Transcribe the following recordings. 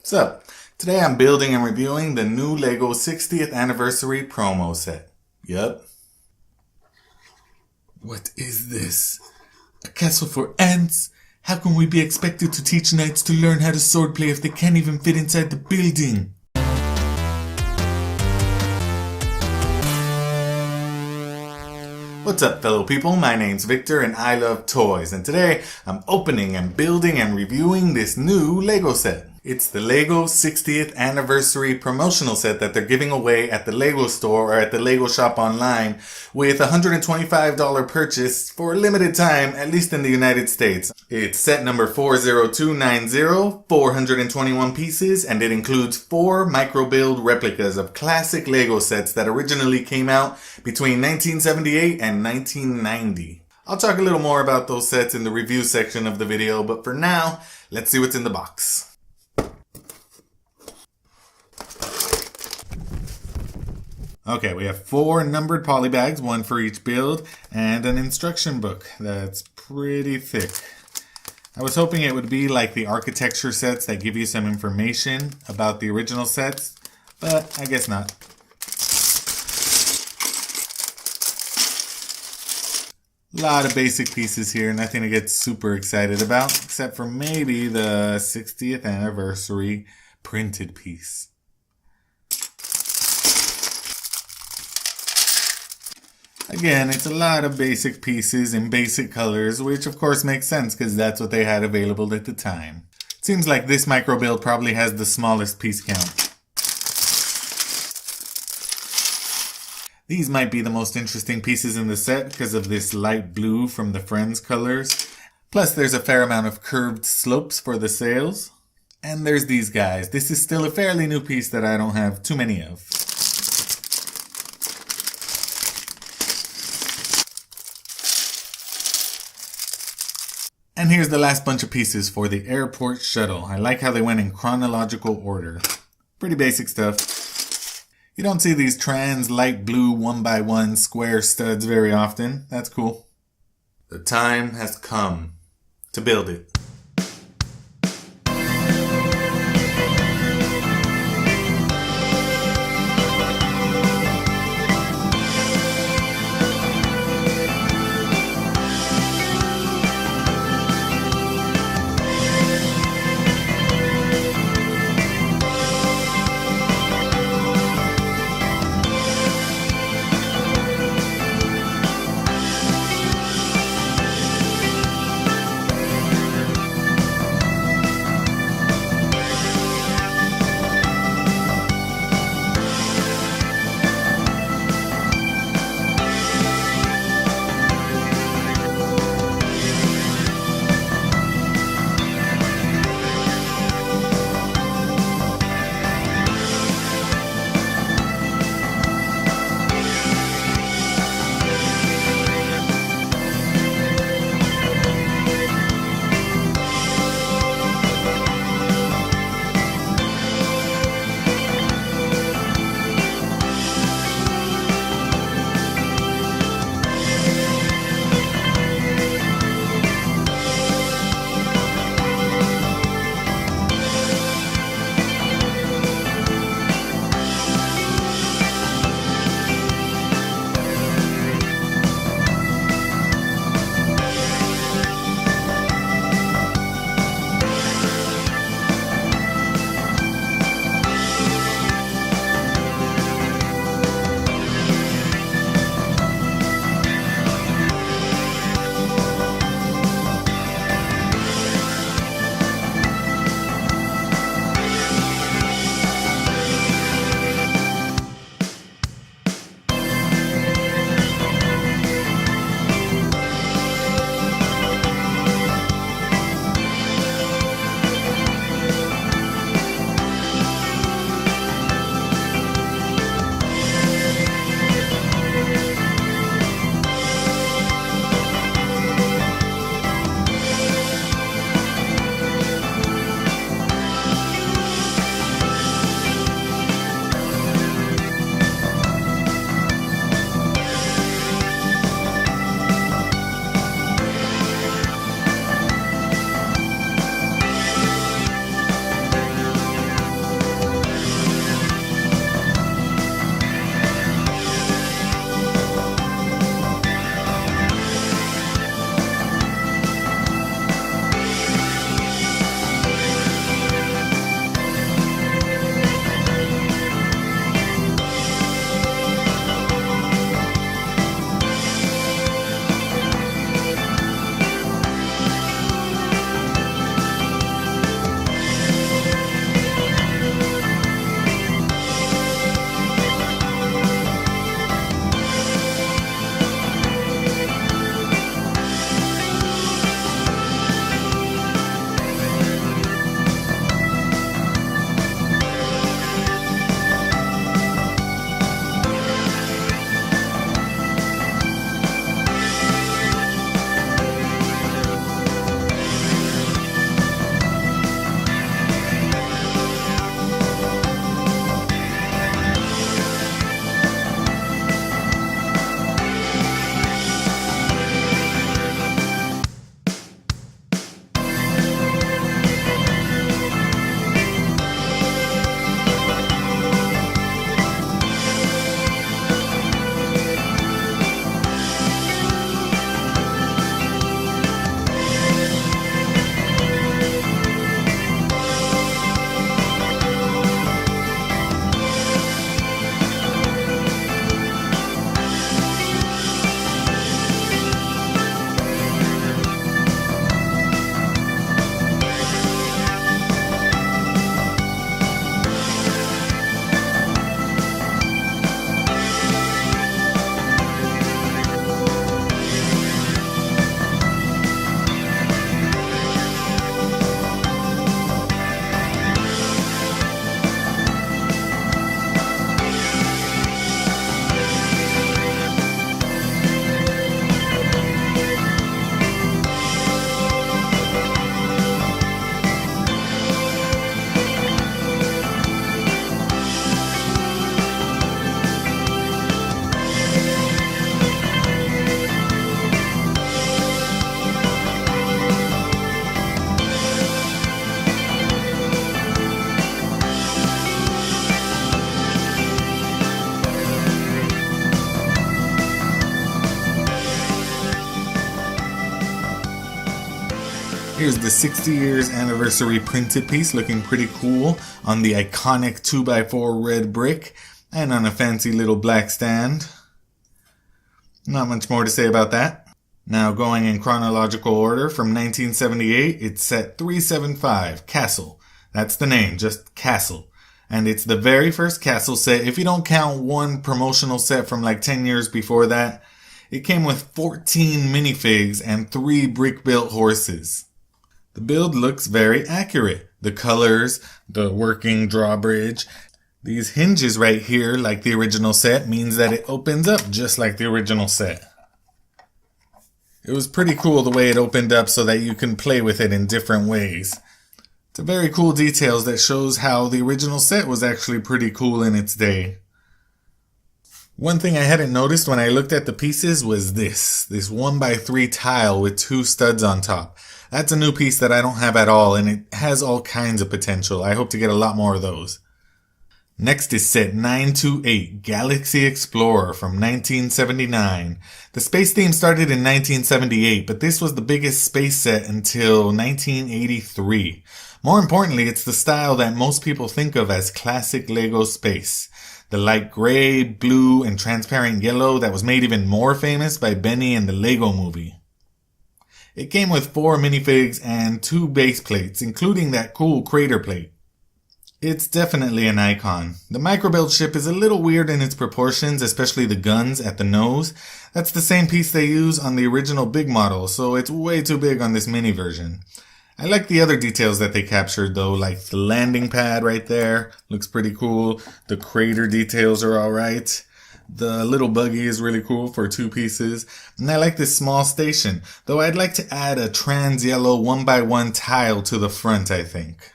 What's up? Today I'm building and reviewing the new LEGO 60th Anniversary promo set. Yup. What is this? A castle for ants? How can we be expected to teach knights to learn how to swordplay if they can't even fit inside the building? What's up, fellow people? My name's Victor and I love toys, and today I'm opening and building and reviewing this new LEGO set. It's the LEGO 60th Anniversary promotional set that they're giving away at the LEGO store or at the LEGO shop online with a $125 purchase for a limited time, at least in the United States. It's set number 40290, 421 pieces, and it includes 4 micro-build replicas of classic LEGO sets that originally came out between 1978 and 1990. I'll talk a little more about those sets in the review section of the video, but for now, let's see what's in the box. Okay, we have 4 numbered polybags, 1 for each build, and an instruction book that's pretty thick. I was hoping it would be like the architecture sets that give you some information about the original sets, but I guess not. A lot of basic pieces here, nothing to get super excited about, except for maybe the 60th anniversary printed piece. Again, it's a lot of basic pieces in basic colors, which of course makes sense because that's what they had available at the time. It seems like this micro build probably has the smallest piece count. These might be the most interesting pieces in the set because of this light blue from the Friends colors. Plus there's a fair amount of curved slopes for the sails. And there's these guys. This is still a fairly new piece that I don't have too many of. And here's the last bunch of pieces for the airport shuttle. I like how they went in chronological order. Pretty basic stuff. You don't see these trans light blue 1x1 square studs very often. That's cool. The time has come to build it. Here's the 60 years anniversary printed piece looking pretty cool on the iconic 2x4 red brick and on a fancy little black stand. Not much more to say about that. Now going in chronological order, from 1978, it's set 375, Castle. That's the name, just Castle. And it's the very first Castle set, if you don't count one promotional set from like 10 years before that. It came with 14 minifigs and 3 brick-built horses. The build looks very accurate. The colors, the working drawbridge, these hinges right here, like the original set, means that it opens up just like the original set. It was pretty cool the way it opened up so that you can play with it in different ways. It's a very cool details that shows how the original set was actually pretty cool in its day. One thing I hadn't noticed when I looked at the pieces was this 1x3 tile with 2 studs on top. That's a new piece that I don't have at all, and it has all kinds of potential. I hope to get a lot more of those. Next is set 928, Galaxy Explorer from 1979. The space theme started in 1978, but this was the biggest space set until 1983. More importantly, it's the style that most people think of as classic Lego space. The light gray, blue, and transparent yellow that was made even more famous by Benny in the Lego Movie. It came with 4 minifigs and 2 base plates, including that cool crater plate. It's definitely an icon. The microbuild ship is a little weird in its proportions, especially the guns at the nose. That's the same piece they use on the original big model, so it's way too big on this mini version. I like the other details that they captured though, like the landing pad right there. Looks pretty cool. The crater details are alright. The little buggy is really cool for 2 pieces. And I like this small station, though I'd like to add a trans yellow 1x1 tile to the front, I think.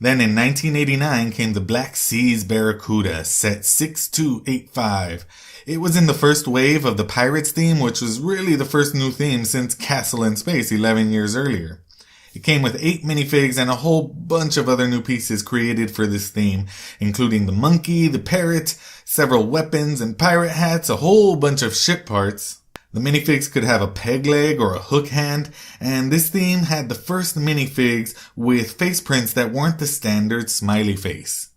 Then in 1989 came the Black Seas Barracuda, set 6285. It was in the first wave of the Pirates theme, which was really the first new theme since Castle in Space 11 years earlier. It came with 8 minifigs and a whole bunch of other new pieces created for this theme, including the monkey, the parrot, several weapons and pirate hats, a whole bunch of ship parts. The minifigs could have a peg leg or a hook hand, and this theme had the first minifigs with face prints that weren't the standard smiley face.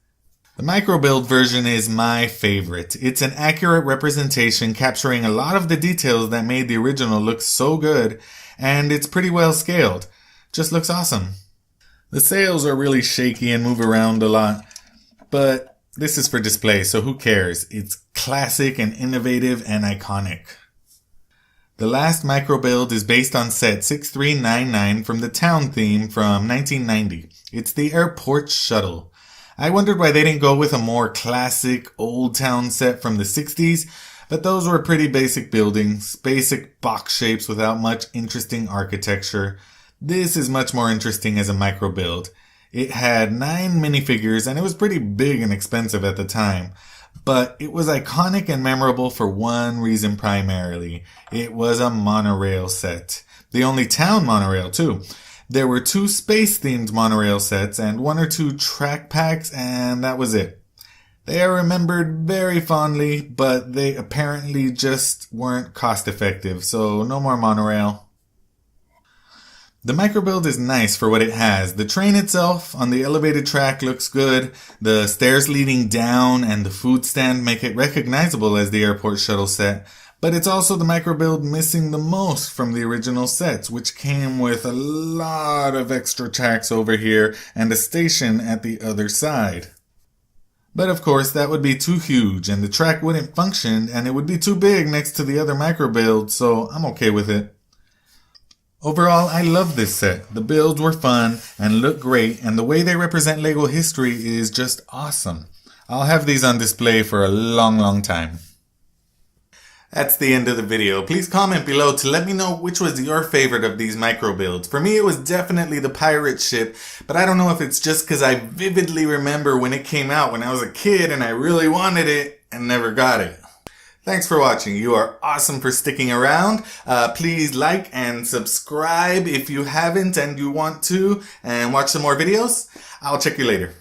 The microbuild version is my favorite. It's an accurate representation capturing a lot of the details that made the original look so good, and it's pretty well scaled. Just looks awesome. The sails are really shaky and move around a lot, but this is for display, so who cares? It's classic and innovative and iconic. The last microbuild is based on set 6399 from the Town theme from 1990. It's the airport shuttle. I wondered why they didn't go with a more classic old town set from the 60s, but those were pretty basic buildings, basic box shapes without much interesting architecture. This is much more interesting as a micro build. It had 9 minifigures and it was pretty big and expensive at the time. But it was iconic and memorable for one reason primarily. It was a monorail set. The only town monorail too. There were 2 space-themed monorail sets and 1 or 2 track packs, and that was it. They are remembered very fondly, but they apparently just weren't cost-effective, so no more monorail. The microbuild is nice for what it has. The train itself on the elevated track looks good. The stairs leading down and the food stand make it recognizable as the airport shuttle set. But it's also the microbuild missing the most from the original sets, which came with a lot of extra tracks over here and a station at the other side. But of course that would be too huge and the track wouldn't function and it would be too big next to the other microbuild, so I'm okay with it. Overall, I love this set. The builds were fun and look great, and the way they represent LEGO history is just awesome. I'll have these on display for a long time. That's the end of the video. Please comment below to let me know which was your favorite of these micro builds. For me, it was definitely the pirate ship, but I don't know if it's just because I vividly remember when it came out when I was a kid and I really wanted it and never got it. Thanks for watching. You are awesome for sticking around. Please like and subscribe if you haven't and you want to, and watch some more videos. I'll check you later.